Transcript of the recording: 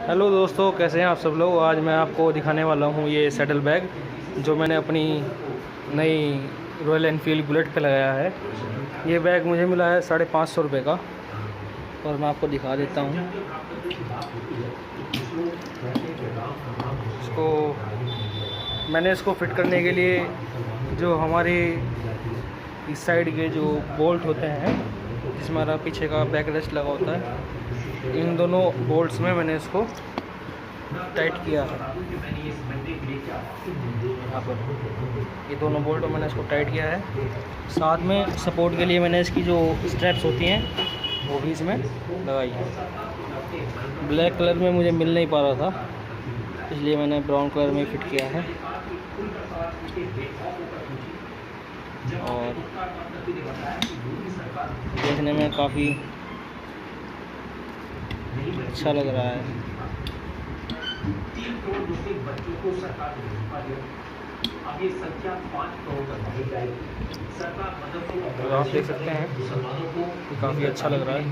Hello दोस्तों, कैसे हैं आप सब लोग। आज मैं आपको दिखाने वाला हूं ये सैडल बैग जो मैंने अपनी नई रॉयल एनफील्ड बुलेट पे लगाया है। ये बैग मुझे मिला है 550 रुपये का, और मैं आपको दिखा देता हूं इसको। मैंने इसको फिट करने के लिए जो हमारे इस साइड के जो बोल्ट होते हैं, जिसमें हमारा पीछे का बैक रेस्ट लगा होता है, इन दोनों बोल्ट्स में मैंने इसको टाइट किया है। यहाँ पर ये दोनों बोल्ट मैंने इसको टाइट किया है। साथ में सपोर्ट के लिए मैंने इसकी जो स्ट्रैप्स होती हैं वो भी इसमें लगाई है। ब्लैक कलर में मुझे मिल नहीं पा रहा था, इसलिए मैंने ब्राउन कलर में फिट किया है। और देखने में काफ़ी अच्छा लग रहा है। तो आप देख सकते हैं कि काफ़ी अच्छा लग रहा है।